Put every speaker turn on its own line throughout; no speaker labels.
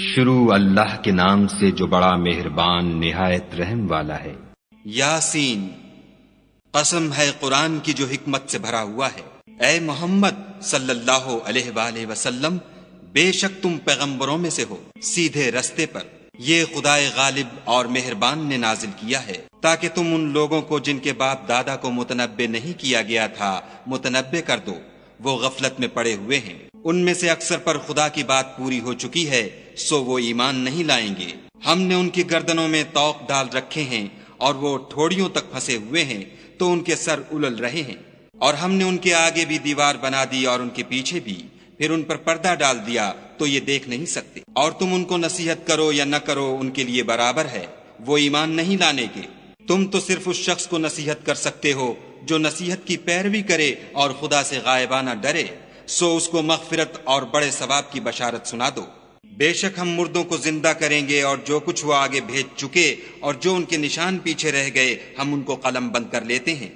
شروع اللہ کے نام سے جو بڑا مہربان نہایت رحم والا ہے۔
یاسین، قسم ہے قرآن کی جو حکمت سے بھرا ہوا ہے۔ اے محمد صلی اللہ علیہ وآلہ وسلم، بے شک تم پیغمبروں میں سے ہو، سیدھے رستے پر۔ یہ خدائے غالب اور مہربان نے نازل کیا ہے تاکہ تم ان لوگوں کو جن کے باپ دادا کو متنبع نہیں کیا گیا تھا متنبع کر دو، وہ غفلت میں پڑے ہوئے ہیں۔ ان میں سے اکثر پر خدا کی بات پوری ہو چکی ہے، سو وہ ایمان نہیں لائیں گے۔ ہم نے ان کی گردنوں میں طوق ڈال رکھے ہیں اور وہ ٹھوڑیوں تک پھنسے ہوئے ہیں تو ان کے سر الل رہے ہیں، اور ہم نے ان کے آگے بھی دیوار بنا دی اور ان کے پیچھے بھی، پھر ان پر پردہ ڈال دیا تو یہ دیکھ نہیں سکتے۔ اور تم ان کو نصیحت کرو یا نہ کرو ان کے لیے برابر ہے، وہ ایمان نہیں لانے کے۔ تم تو صرف اس شخص کو نصیحت کر سکتے ہو جو نصیحت کی پیروی کرے اور خدا سے غائبانہ ڈرے، سو اس کو مغفرت اور بڑے ثواب کی بشارت سنا دو۔ بے شک ہم مردوں کو زندہ کریں گے، اور جو کچھ وہ آگے بھیج چکے اور جو ان کے نشان پیچھے رہ گئے ہم ان کو قلم بند کر لیتے ہیں،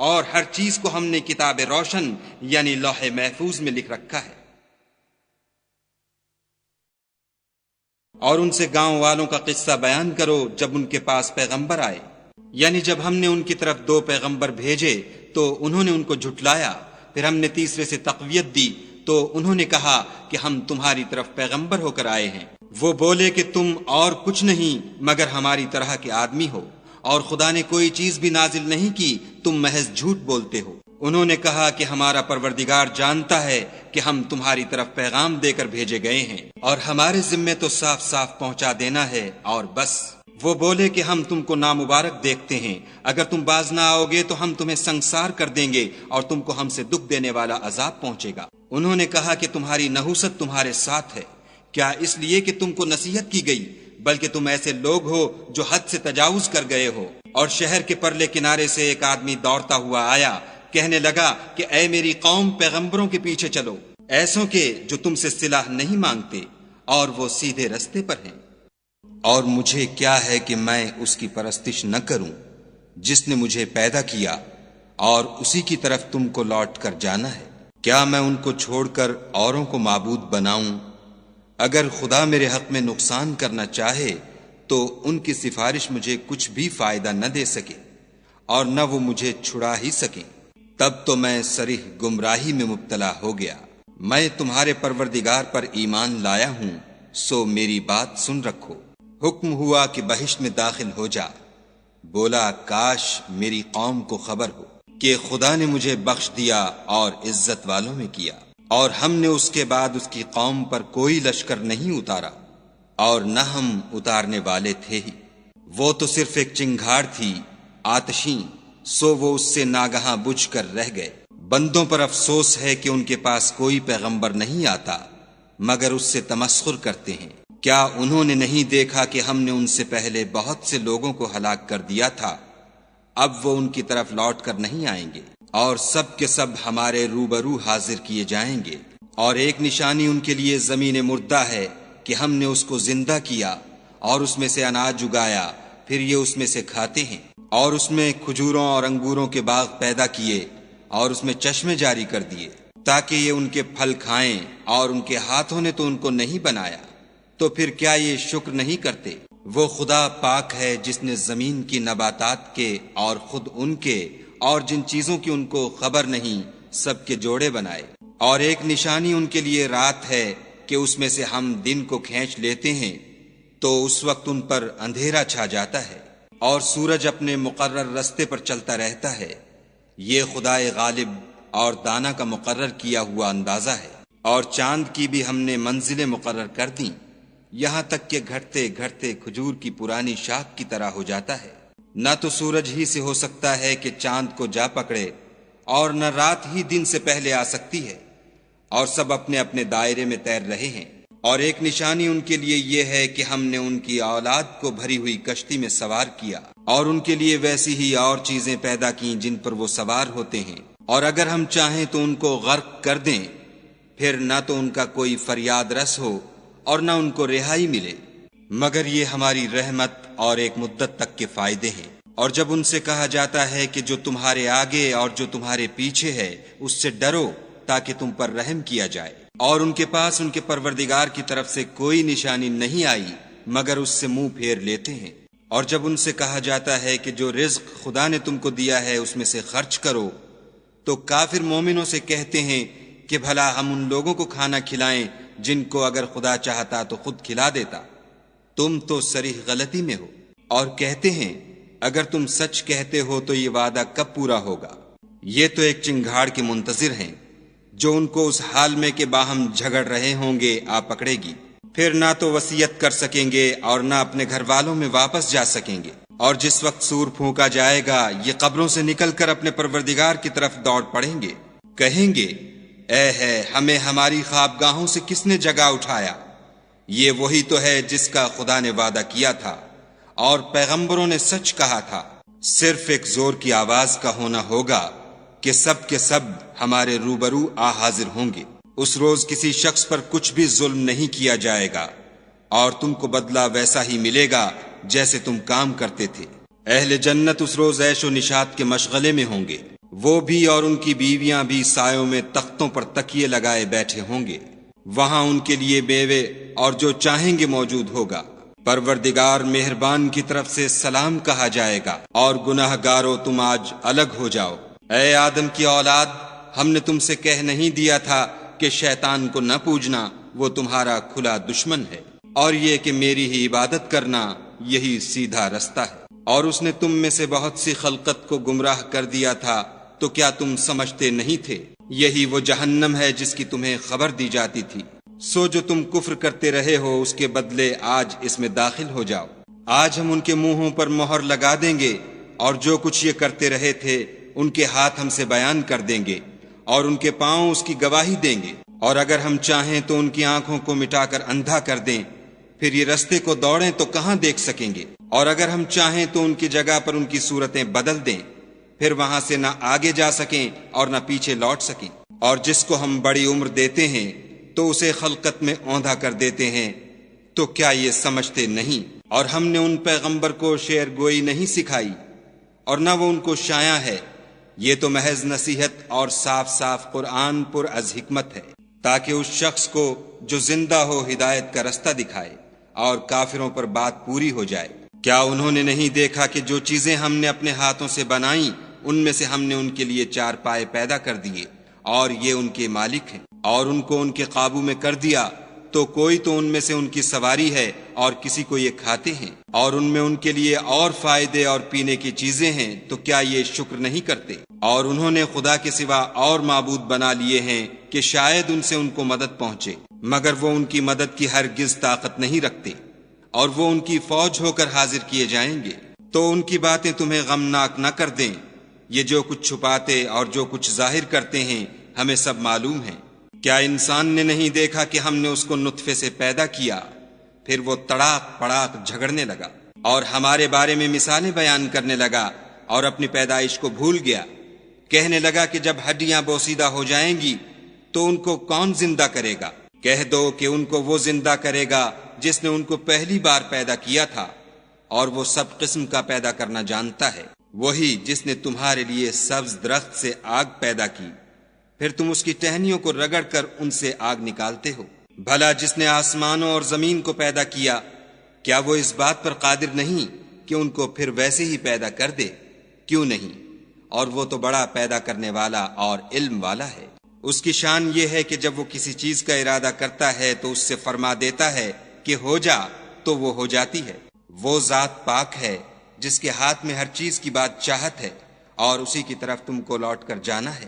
اور ہر چیز کو ہم نے کتاب روشن یعنی لوح محفوظ میں لکھ رکھا ہے۔ اور ان سے گاؤں والوں کا قصہ بیان کرو جب ان کے پاس پیغمبر آئے، یعنی جب ہم نے ان کی طرف 2 پیغمبر بھیجے تو انہوں نے ان کو جھٹلایا، پھر ہم نے تیسرے سے تقویت دی تو انہوں نے کہا کہ ہم تمہاری طرف پیغمبر ہو کر آئے ہیں۔ وہ بولے کہ تم اور کچھ نہیں مگر ہماری طرح کے آدمی ہو، اور خدا نے کوئی چیز بھی نازل نہیں کی، تم محض جھوٹ بولتے ہو۔ انہوں نے کہا کہ ہمارا پروردگار جانتا ہے کہ ہم تمہاری طرف پیغام دے کر بھیجے گئے ہیں، اور ہمارے ذمے تو صاف صاف پہنچا دینا ہے اور بس۔ وہ بولے کہ ہم تم کو نامبارک دیکھتے ہیں، اگر تم باز نہ آؤ گے تو ہم تمہیں سنگسار کر دیں گے اور تم کو ہم سے دکھ دینے والا عذاب پہنچے گا۔ انہوں نے کہا کہ تمہاری نحوست تمہارے ساتھ ہے، کیا اس لیے کہ تم کو نصیحت کی گئی؟ بلکہ تم ایسے لوگ ہو جو حد سے تجاوز کر گئے ہو۔ اور شہر کے پرلے کنارے سے ایک آدمی دوڑتا ہوا آیا، کہنے لگا کہ اے میری قوم، پیغمبروں کے پیچھے چلو، ایسوں کے جو تم سے صلاح نہیں مانگتے اور وہ سیدھے رستے پر ہیں۔ اور مجھے کیا ہے کہ میں اس کی پرستش نہ کروں جس نے مجھے پیدا کیا، اور اسی کی طرف تم کو لوٹ کر جانا ہے۔ کیا میں ان کو چھوڑ کر اوروں کو معبود بناؤں؟ اگر خدا میرے حق میں نقصان کرنا چاہے تو ان کی سفارش مجھے کچھ بھی فائدہ نہ دے سکے، اور نہ وہ مجھے چھڑا ہی سکیں۔ تب تو میں صریح گمراہی میں مبتلا ہو گیا۔ میں تمہارے پروردگار پر ایمان لایا ہوں، سو میری بات سن رکھو۔ حکم ہوا کہ بہشت میں داخل ہو جا۔ بولا کاش میری قوم کو خبر ہو کہ خدا نے مجھے بخش دیا اور عزت والوں میں کیا، اور ہم نے اس کے بعد اس کی قوم پر کوئی لشکر نہیں اتارا، اور نہ ہم اتارنے والے تھے ہی۔ وہ تو صرف ایک چنگھاڑ تھی آتشیں، سو وہ اس سے ناگہاں بجھ کر رہ گئے۔ بندوں پر افسوس ہے کہ ان کے پاس کوئی پیغمبر نہیں آتا مگر اس سے تمسخر کرتے ہیں۔ کیا انہوں نے نہیں دیکھا کہ ہم نے ان سے پہلے بہت سے لوگوں کو ہلاک کر دیا تھا؟ اب وہ ان کی طرف لوٹ کر نہیں آئیں گے، اور سب کے سب ہمارے روبرو حاضر کیے جائیں گے۔ اور ایک نشانی ان کے لیے زمین مردہ ہے کہ ہم نے اس کو زندہ کیا اور اس میں سے اناج اگایا، پھر یہ اس میں سے کھاتے ہیں۔ اور اس میں کھجوروں اور انگوروں کے باغ پیدا کیے اور اس میں چشمے جاری کر دیے تاکہ یہ ان کے پھل کھائیں، اور ان کے ہاتھوں نے تو ان کو نہیں بنایا، تو پھر کیا یہ شکر نہیں کرتے؟ وہ خدا پاک ہے جس نے زمین کی نباتات کے اور خود ان کے اور جن چیزوں کی ان کو خبر نہیں سب کے جوڑے بنائے۔ اور ایک نشانی ان کے لیے رات ہے کہ اس میں سے ہم دن کو کھینچ لیتے ہیں تو اس وقت ان پر اندھیرا چھا جاتا ہے، اور سورج اپنے مقرر رستے پر چلتا رہتا ہے۔ یہ خدائے غالب اور دانا کا مقرر کیا ہوا اندازہ ہے۔ اور چاند کی بھی ہم نے منزلیں مقرر کر دیں، یہاں تک کہ گھٹتے گھٹتے کھجور کی پرانی شاخ کی طرح ہو جاتا ہے۔ نہ تو سورج ہی سے ہو سکتا ہے کہ چاند کو جا پکڑے، اور نہ رات ہی دن سے پہلے آ سکتی ہے، اور سب اپنے اپنے دائرے میں تیر رہے ہیں۔ اور ایک نشانی ان کے لیے یہ ہے کہ ہم نے ان کی اولاد کو بھری ہوئی کشتی میں سوار کیا، اور ان کے لیے ویسی ہی اور چیزیں پیدا کیں جن پر وہ سوار ہوتے ہیں، اور اگر ہم چاہیں تو ان کو غرق کر دیں، پھر نہ تو ان کا کوئی فریاد رس ہو اور نہ ان کو رہائی ملے، مگر یہ ہماری رحمت اور ایک مدت تک کے فائدے ہیں۔ اور جب ان سے کہا جاتا ہے کہ جو تمہارے آگے اور جو تمہارے پیچھے ہے اس سے ڈرو، تاکہ تم پر رحم کیا جائے، اور ان کے پاس ان کے پروردگار کی طرف سے کوئی نشانی نہیں آئی مگر اس سے منہ پھیر لیتے ہیں۔ اور جب ان سے کہا جاتا ہے کہ جو رزق خدا نے تم کو دیا ہے اس میں سے خرچ کرو، تو کافر مومنوں سے کہتے ہیں کہ بھلا ہم ان لوگوں کو کھانا کھلائیں جن کو اگر خدا چاہتا تو خود کھلا دیتا، تم تو صریح غلطی میں ہو۔ اور کہتے ہیں اگر تم سچ کہتے ہو تو یہ وعدہ کب پورا ہوگا؟ یہ تو ایک چنگھاڑ کے منتظر ہیں جو ان کو اس حال میں کہ باہم جھگڑ رہے ہوں گے آ پکڑے گی، پھر نہ تو وصیت کر سکیں گے اور نہ اپنے گھر والوں میں واپس جا سکیں گے۔ اور جس وقت سور پھونکا جائے گا یہ قبروں سے نکل کر اپنے پروردگار کی طرف دوڑ پڑیں گے، کہیں گے اے ہے ہمیں ہماری خوابگاہوں سے کس نے جگا اٹھایا؟ یہ وہی تو ہے جس کا خدا نے وعدہ کیا تھا اور پیغمبروں نے سچ کہا تھا۔ صرف ایک زور کی آواز کا ہونا ہوگا کہ سب کے سب ہمارے روبرو آ حاضر ہوں گے۔ اس روز کسی شخص پر کچھ بھی ظلم نہیں کیا جائے گا اور تم کو بدلہ ویسا ہی ملے گا جیسے تم کام کرتے تھے۔ اہل جنت اس روز عیش و نشاط کے مشغلے میں ہوں گے، وہ بھی اور ان کی بیویاں بھی سایوں میں تختوں پر تکیے لگائے بیٹھے ہوں گے، وہاں ان کے لیے میوے اور جو چاہیں گے موجود ہوگا۔ پروردگار مہربان کی طرف سے سلام کہا جائے گا، اور گناہ گارو تم آج الگ ہو جاؤ۔ اے آدم کی اولاد، ہم نے تم سے کہہ نہیں دیا تھا کہ شیطان کو نہ پوجنا، وہ تمہارا کھلا دشمن ہے، اور یہ کہ میری ہی عبادت کرنا یہی سیدھا رستہ ہے۔ اور اس نے تم میں سے بہت سی خلقت کو گمراہ کر دیا تھا، تو کیا تم سمجھتے نہیں تھے؟ یہی وہ جہنم ہے جس کی تمہیں خبر دی جاتی تھی۔ سو جو تم کفر کرتے رہے ہو اس کے بدلے آج اس میں داخل ہو جاؤ۔ آج ہم ان کے منہوں پر مہر لگا دیں گے، اور جو کچھ یہ کرتے رہے تھے ان کے ہاتھ ہم سے بیان کر دیں گے، اور ان کے پاؤں اس کی گواہی دیں گے۔ اور اگر ہم چاہیں تو ان کی آنکھوں کو مٹا کر اندھا کر دیں، پھر یہ رستے کو دوڑیں تو کہاں دیکھ سکیں گے؟ اور اگر ہم چاہیں تو ان کی جگہ پر ان کی صورتیں بدل دیں، پھر وہاں سے نہ آگے جا سکیں اور نہ پیچھے لوٹ سکیں۔ اور جس کو ہم بڑی عمر دیتے ہیں تو اسے خلقت میں اوندھا کر دیتے ہیں، تو کیا یہ سمجھتے نہیں؟ اور ہم نے ان پیغمبر کو شعر گوئی نہیں سکھائی، اور نہ وہ ان کو شایع ہے، یہ تو محض نصیحت اور صاف صاف قرآن پر از حکمت ہے، تاکہ اس شخص کو جو زندہ ہو ہدایت کا رستہ دکھائے اور کافروں پر بات پوری ہو جائے۔ کیا انہوں نے نہیں دیکھا کہ جو چیزیں ہم نے اپنے ہاتھوں سے بنائیں ان میں سے ہم نے ان کے لیے 4 پائے پیدا کر دیے، اور یہ ان کے مالک ہیں، اور ان کو ان کے قابو میں کر دیا، تو کوئی تو ان میں سے ان کی سواری ہے اور کسی کو یہ کھاتے ہیں، اور ان میں ان کے لیے اور فائدے اور پینے کی چیزیں ہیں، تو کیا یہ شکر نہیں کرتے؟ اور انہوں نے خدا کے سوا اور معبود بنا لیے ہیں کہ شاید ان سے ان کو مدد پہنچے، مگر وہ ان کی مدد کی ہرگز طاقت نہیں رکھتے، اور وہ ان کی فوج ہو کر حاضر کیے جائیں گے۔ تو ان کی باتیں تمہیں غمناک نہ کر دیں، یہ جو کچھ چھپاتے اور جو کچھ ظاہر کرتے ہیں ہمیں سب معلوم ہے۔ کیا انسان نے نہیں دیکھا کہ ہم نے اس کو نطفے سے پیدا کیا، پھر وہ تڑاک پڑاک جھگڑنے لگا اور ہمارے بارے میں مثالیں بیان کرنے لگا اور اپنی پیدائش کو بھول گیا، کہنے لگا کہ جب ہڈیاں بوسیدہ ہو جائیں گی تو ان کو کون زندہ کرے گا؟ کہہ دو کہ ان کو وہ زندہ کرے گا جس نے ان کو پہلی بار پیدا کیا تھا، اور وہ سب قسم کا پیدا کرنا جانتا ہے، وہی جس نے تمہارے لیے سبز درخت سے آگ پیدا کی، پھر تم اس کی ٹہنیوں کو رگڑ کر ان سے آگ نکالتے ہو۔ بھلا جس نے آسمانوں اور زمین کو پیدا کیا، کیا وہ اس بات پر قادر نہیں کہ ان کو پھر ویسے ہی پیدا کر دے؟ کیوں نہیں؟ اور وہ تو بڑا پیدا کرنے والا اور علم والا ہے۔ اس کی شان یہ ہے کہ جب وہ کسی چیز کا ارادہ کرتا ہے تو اس سے فرما دیتا ہے کہ ہو جا، تو وہ ہو جاتی ہے۔ وہ ذات پاک ہے جس کے ہاتھ میں ہر چیز کی بات چاہت ہے، اور اسی کی طرف تم کو لوٹ کر جانا ہے۔